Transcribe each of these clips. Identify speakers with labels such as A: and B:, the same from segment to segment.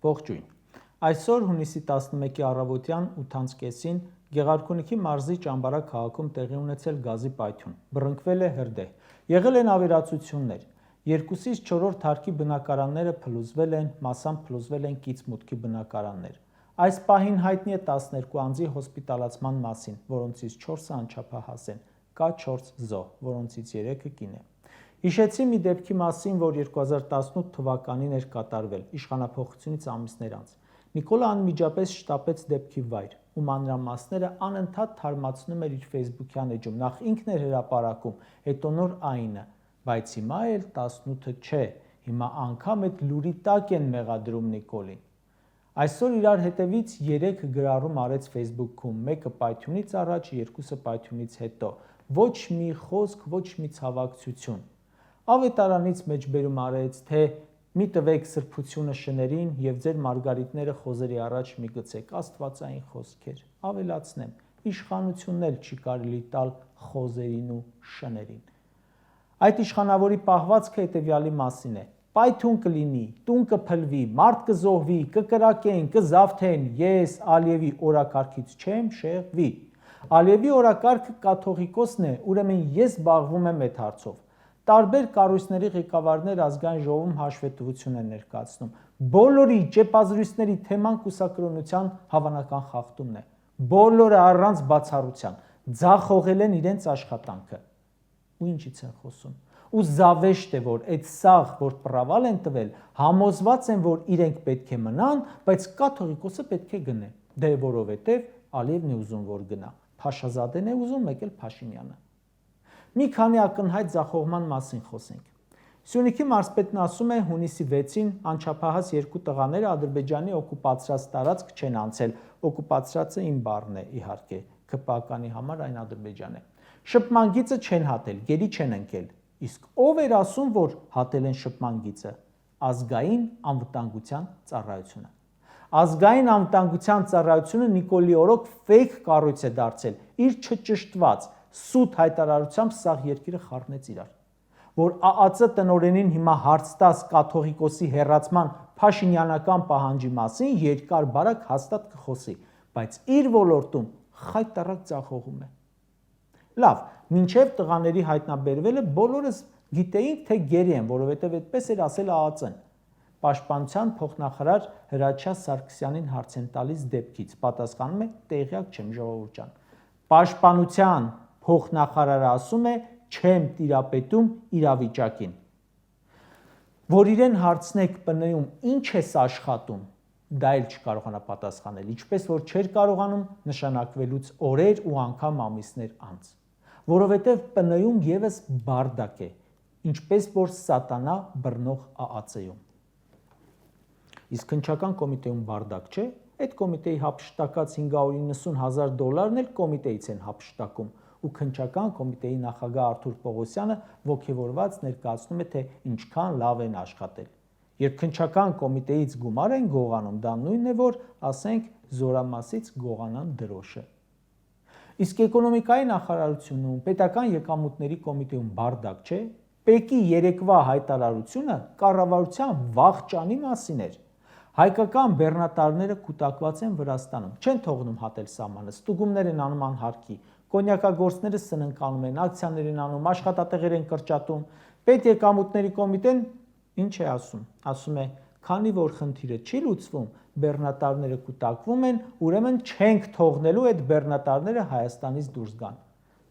A: Ողջույն։ Այսօր հունիսի 11-ի առավոտյան 8:30-ին Գեղարքունիքի մարզի Ճամբարակ քաղաքում տեղի ունեցել գազի պայթյուն, բռնկվել է հրդեհ, եղել են ավերածություններ, 2-ից 4-րդ հարկի բնակարանները փլուզվել են, մասամբ փլուզվել են կից մուտքի բնակարաններ։ Այս պահին հայտնի է 12 անձի հոսպիտալացման մասին, որոնցից 4-ը անչափահաս են, կա 4 զոհ, որոնցից 3-ը կին է։ Հիշեցի մի դեպքի մասին, որ 2018 թվականին էր կատարվել, իշխանափոխությունից ամիսներ անց։ Նիկոլը անմիջապես շտապեց դեպքի վայր, ու մանրամասները անընդհատ թարմացնում էր իր Facebook-յան էջում, նախ ինքն էր հրապարակում, հետո նոր այնը, բայց հիմա էլ 18-ը չէ, հիմա անգամ այդ լուրի տակ են մեղադրում Նիկոլին։ Այսօր իրար հետևից 3 գրառում արեց Facebook-ում, մեկը պայթյունից առաջ, 2-ը պայթյունից հետո, ոչ մի խոսք, ոչ մի ցավակցություն։ Ավետարանից մեջբերում արեց, թե մի տվեք սրբությունը շներին և ձեր մարգարիտները խոզերի առաջ մի գցեք, աստվածային խոսքեր, ավելացնեմ, իշխանությունն էլ չի կարելի տալ խոզերին ու շներին։ Այդ իշխանավորի պահվածքը հետևյալի մասին է. պայթյուն կլինի, տուն կփլվի, մարդ կզոհվի, կկրակեն, կզավթեն, ես Ալիևի օրակարգից չեմ շեղվի։ Ալիևի օրակարգը կաթողիկոսն է, ուրեմն ես զբաղվում եմ այդ հարցով։ Տարբեր կառույցների ղեկավարներ ազգային ժողովում հաշվետվություն են ներկայացնում։ Բոլորի ճեպազրույցների թեման կուսակրոնության հավանական խախտումն է։ Բոլորը առանց բացառության ձախողել են իրենց աշխատանքը։ Ու ինչից են խոսում։ Ու զավեշտ է, որ այդ սաղ, որ պրավալ են տվել, համոզված են, որ իրենք պետք է մնան, բայց կաթողիկոսը պետք է գնե։ Դե որովհետև Ալիևն է ուզում, որ գնա։ Փաշազադեն է ուզում, մեկ էլ Փաշինյանը։ Մի քանի ակնհայտ ձախողման մասին խոսենք։ Սյունիքի մարզպետն ասում է, հունիսի 6-ին անչափահաս 2 տղաները Ադրբեջանի օկուպացրած տարածք չեն անցել, օկուպացրածը իմ բառն է, իհարկե, ԿՊԱ-կանի համար այն Ադրբեջան է։ Շփման գիծը չեն հատել, գերի չեն ընկել։ Իսկ ով էր ասում, որ հատել են շփման գիծը։ Ազգային անվտանգության ծառայությունը։ Ազգային անվտանգության ծառայությունը Նիկոլի օրոք ֆեյք կառույց է դարձել, իր չճշտված սուտ հայտարարությամբ սաղ երկիրը խառնեց իրար, որ ԱԱԾ տնօրենին հիմա հարց տաս կաթողիկոսի հեռացման փաշինյանական պահանջի մասին երկար բարակ հաստատ կխոսի, բայց իր ոլորտում խայտառակ ձախողում է։ Լավ, մինչև տղաների հայտնաբերվելը բոլորս գիտեինք, թե գերի են, որովհետև այդպես էր ասել ԱԱԾ-ն։ Պաշտպանության փոխնախարար Հրաչյա Սարգսյանին հարց են տալիս դեպքից, պատասխանում է տեղյակ չեմ, ժողովուրդ ջան։ Պաշտպանության փոխնախարարը ասում է չեմ տիրապետում իրավիճակին։ Որ իրեն հարցնեք ՊՆ-ում ինչ ես աշխատում, դա էլ չկարողանա պատասխանել, ինչպես որ չէր կարողանում նշանակվելուց օրեր ու անգամ ամիսներ անց, որովհետև ՊՆ-ում եւս բարդակ է, ինչպես որ սատանա բռնող ԱԱԾ-ում։ Իսկ քննչական կոմիտեում բարդակ չէ, այդ կոմիտեի հափշտակած $590,000 էլ կոմիտեից են հափշտակում, ու քննչական կոմիտեի նախագահ Արթուր Պողոսյանը ոգևորված ներկայացնում է, թե ինչքան լավ են աշխատել։ Երբ քննչական կոմիտեից գումար են գողանում, դա նույնն է, որ ասենք զորամասից գողանան դրոշը։ Իսկ էկոնոմիկայի նախարարությունում, պետական եկամուտների կոմիտեում բարդակ չէ, ՊԵԿ-ի երեկվա հայտարարությունը կառավարության վախճանի մասին էր։ Հայկական բեռնատարները կուտակված են Վրաստանում, չեն թողնում հատել սահմանը, ստուգումներ են անում անհարկի, կոնյակագործները սննկանում են, ակցիաներ են անում, աշխատատեղեր են կրճատում։ Պետեկամուտների կոմիտեն ինչ է ասում։ Ասում է, քանի որ խնդիրը չի լուծվում, բեռնատարները կուտակվում են, ուրեմն չենք թողնելու այդ բեռնատարները Հայաստանից դուրս գան։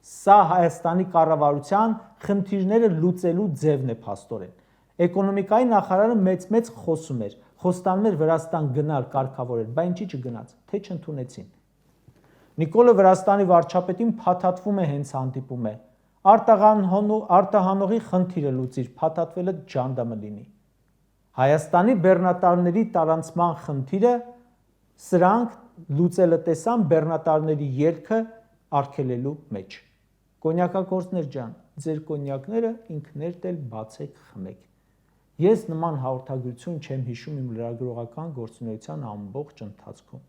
A: Սա Հայաստանի կառավարության խնդիրները լուծելու ձևն է փաստորեն։ Էկոնոմիկայի նախարարը մեծ խոսում էր, խոստանում էր Վրաստան գնալ կարգավորել, բայց ինչի չգնաց, թե չընդունեցին։ Նիկոլը Վրաստանի վարչապետին փաթաթվում է հենց հանդիպում է։ Արտահանողի խնդիրը լուծիր, փաթաթվելը ջանդամը լինի։ Հայաստանի բեռնատարների տարանցման խնդիրը սրանք լուծելը տեսան բեռնատարների ելքը արգելելու մեջ։ Կոնյակագործներ ջան, ձեր կոնյակները ինքներդ էլ բացեք խմեք։ Ես նման հաղորդագրություն չեմ հիշում իմ լրագրողական գործունեության ամբողջ ընթացքում։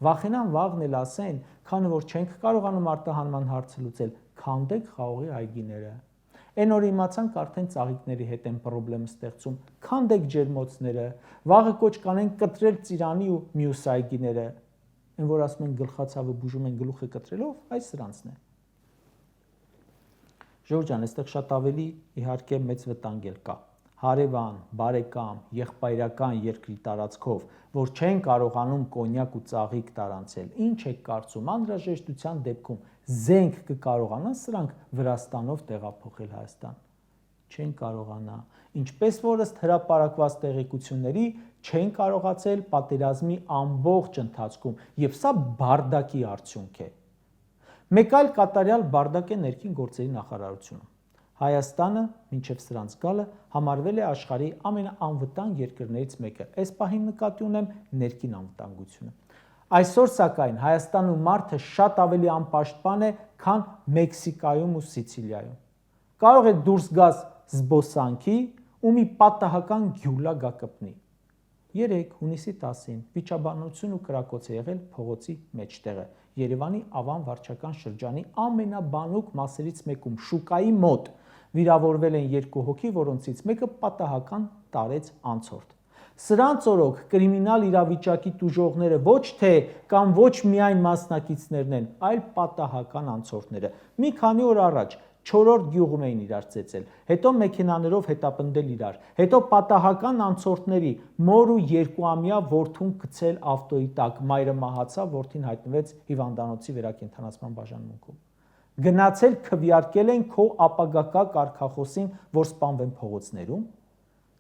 A: Վախենան վաղն էլ ասեն, քանի որ չենք կարողանում արտահանման հարցը լուծել, քանդեք խաղողի այգիները։ Այն օր իմացանք արդեն ծաղիկների հետ են պրոբլեմ ստեղծում, քանդեք ջերմոցները, վաղը կոչ կանեն կտրել ծիրանի ու մյուս այգիները, այն որ ասում են գլխացավը բուժում են գլուխը կտրելով, այս սրանցն է։ Ժողովուրդ ջան, այստեղ շատ ավելի իհարկե մեծ վտանգ էլ կա։ Հարևան, բարեկամ, եղբայրական երկրի տարածքով, որ չեն կարողանում կոնյակ ու ծաղիկ տարանցել, ինչ եք կարծում, անհրաժեշտության դեպքում զենք կկարողանան սրանք Վրաստանով տեղափոխել Հայաստան։ Չեն կարողանա, ինչպես որ ըստ հրապարակված տեղեկությունների չեն կարողացել պատերազմի ամբողջ ընթացքում, եւ սա բարդակի արդյունք է։ Մեկ այլ կատարյալ բարդակ է ներքին գործերի նախարարությունը։ Հայաստանը, մինչև սրանց գալը, համարվել է աշխարհի ամենաանվտանգ երկրներից մեկը։ Այս պահին նկատի ունեմ ներքին անվտանգությունը։ Այսօր սակայն Հայաստանում մարդը շատ ավելի անպաշտպան է, քան Մեքսիկայում ու Սիցիլիայում։ Կարող եք դուրս գաս զբոսանքի ու մի պատահական գյուլա գա կպնի։ 3 հունիսի 10-ին վիճաբանություն ու կրակոց է եղել փողոցի մեջտեղը, Երևանի Ավան վարչական շրջանի ամենաբանուկ մասերից մեկում, շուկայի մոտ, վիրավորվել են 2 հոգի, որոնցից մեկը պատահական տարեց անցորդ։ Սրանց օրոք կրիմինալ իրավիճակի տուժողները ոչ թե կամ ոչ միայն մասնակիցներն են, այլ պատահական անցորդները։ Մի քանի օր առաջ 4-րդ գյուղում էին իրար ծեծել, հետո մեքենաներով հետապնդել իրար, հետո պատահական անցորդների մոր ու 2-ամյա որդուն գցել ավտոյի տակ, մայրը մահացավ, որդին հայտնվեց հիվանդանոցի վերակենդանացման բաժանմունքում։ Գնացել քվեարկել են քո ապագակա կարգախոսին, որ սպանվեն փողոցներում։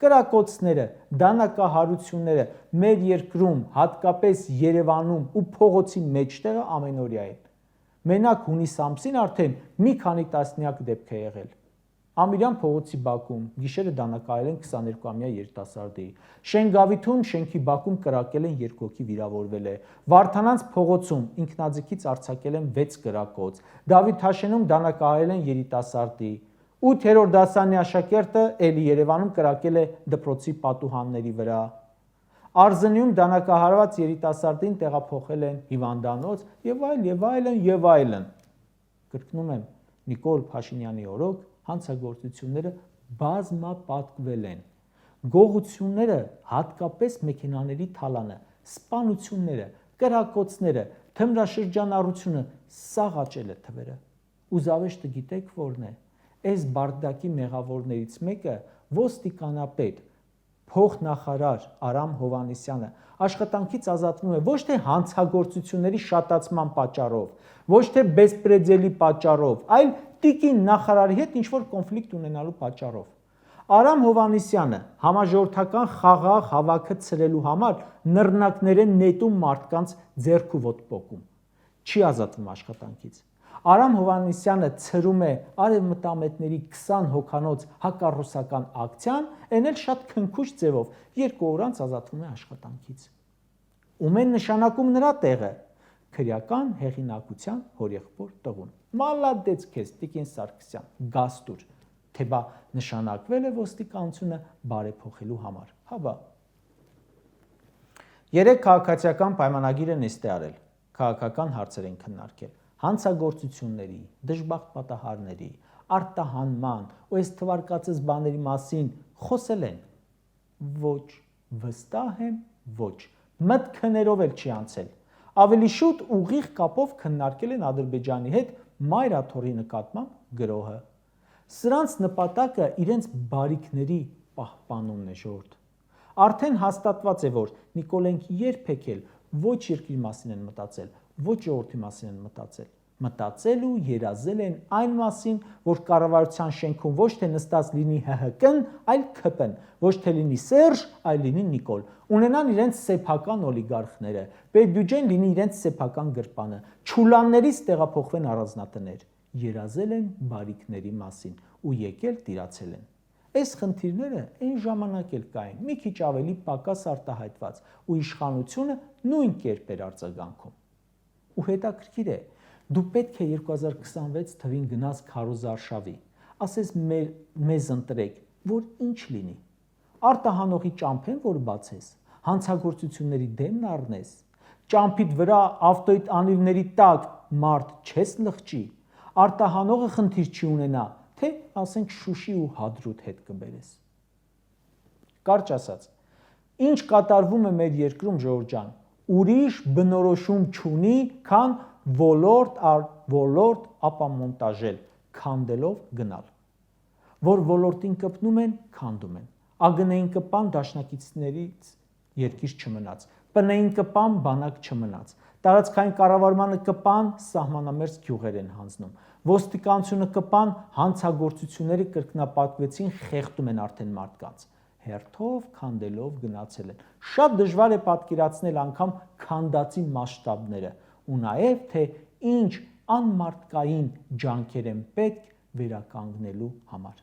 A: Կրակոցները, դանակահարությունները մեր երկրում, հատկապես Երևանում ու փողոցի մեջտեղը ամենօրյա են։ Մենակ հունիս ամսին արդեն մի քանի տասնյակ դեպք է եղել։ Ամիրյան փողոցի բակում գիշերը դանակահարել են 22-ամյա երիտասարդի։ Շենգավիթում շենքի բակում կրակել են 2 հոգի վիրավորվել է։ Վարդանանց փողոցում ինքնաձիգից արձակել են 6 կրակոց։ Դավիթաշենում դանակահարել են երիտասարդի։ 8-րդ դասարանի աշակերտը էլի Երևանում կրակել է դպրոցի պատուհանների վրա։ Արզնիում դանակահարված երիտասարդին տեղափոխել են հիվանդանոց եւ այլն։ Կրկնում եմ, Նիկոլ Փաշինյանի օրոք հանցագործությունները բազմապատկվել են։ Գողությունները, հատկապես մեքենաների թալանը, սպանությունները, կրակոցները, թմրաշրջանառությունը սաղաճել է թվերը։ Ու զավեշտը գիտեք որն է։ Այս բարդակի մեղավորներից մեկը ոստիկանապետ փոխնախարար Արամ Հովհաննիսյանը աշխատանքից ազատվում է ոչ թե հանցագործությունների շատացման պատճառով, ոչ թե բեսպրեդելի պատճառով, այլ տիկին նախարարի հետ ինչ-որ կոնֆլիկտ ունենալու պատճառով։ Արամ Հովհաննիսյանը համաժողովրդական խաղաղ հավաքը ցրելու համար նռնակներ են նետում մարդկանց ձեռք ու ոտք պոկում։ Չի ազատվում աշխատանքից։ Արամ Հովհաննիսյանը ցրում է արևմտամետների 20 հոգանոց հակառուսական ակցիան, այն էլ շատ քնքուշ ձևով 2 օր անց ազատվում է աշխատանքից։ Ում են նշանակում նրա տեղը քրեական հեղինակության հորեղբոր տղուն։ Մալադեց քեզ Տիկին Սարգսյան, գաստուր, թե բա նշանակվել է ոստիկանությունը բարեփոխելու համար։ Հաբա։ 3 քաղաքացիական պայմանագիր են նիստի արել, քաղաքական հարցեր են քննարկել, հանցագործությունների, դժբախտ պատահարների, արտահանման ու այս թվարկածս բաների մասին խոսել են։ Ոչ, վստահ եմ, ոչ, մտքներով էլ չի անցել։ Ավելի շուտ ուղիղ կապով քննարկել են Ադրբեջանի հետ մայրաթոռի նկատմամբ գրոհը։ Սրանց նպատակը իրենց բարիքների պահպանումն է, ժողովուրդ։ Արդեն հաստատված է, որ Նիկոլենք երբեք էլ ոչ երկրի մասին են մտածել, ոչ ժողովրդի մասին են մտածել։ Մտածել ու երազել են այն մասին, որ կառավարության շենքում ոչ թե նստած լինի ՀՀԿ-ն, այլ ՔՊ-ն, ոչ թե լինի Սերժ, այլ լինի Նիկոլ։ Ունենան իրենց սեփական օլիգարխները, պետբյուջեն լինի իրենց սեփական գրպանը, չուլաններից տեղափոխվեն առանձնատներ։ Երազել են բարիքների մասին ու եկել տիրացել են։ Այս խնդիրները այն ժամանակ էլ կային, մի քիչ ավելի պակաս արտահայտված, ու իշխանությունը նույն կերպ էր արձագանքում։ Ու հետաքրքիր է, դու պետք է 2026 թվին գնաս քարոզարշավի, ասես մեզ ընտրեք, որ ինչ լինի։ Արտահանողի ճամփեն, որ բացես, հանցագործությունների դեմն առնես, ճամփիդ վրա ավտոյիդ անիվների տակ մարդ չես լղճի, արտահանողը խնդիր չի ունենա, թե ասենք Շուշի ու Հադրութ հետ կբերես։ Կարճ ասած, ինչ կատարվում է մեր երկրում, Ժողովուրդ ջան, ուրիշ բնորոշում չունի, քան ոլորտ առ ոլորտ ապամոնտաժել, քանդելով գնալ։ Որ ոլորտին կպնում են, քանդում են։ ԱԳՆ-ին կպան, դաշնակիցներից երկիր չմնաց, ՊՆ-ին կպան, բանակ չմնաց, տարածքային կառավարմանը կպան, սահմանամերձ գյուղեր են հանձնում, ոստիկանությունը կպան, հանցագործությունների կրկնապատկվեցին, խեղդում են արդեն մարդկանց, հերթով քանդելով գնացել են։ Շատ դժվար է պատկերացնել անգամ քանդածի մասշտաբները ու նաև թե ինչ անմարդկային ջանքեր են պետք վերականգնելու համար։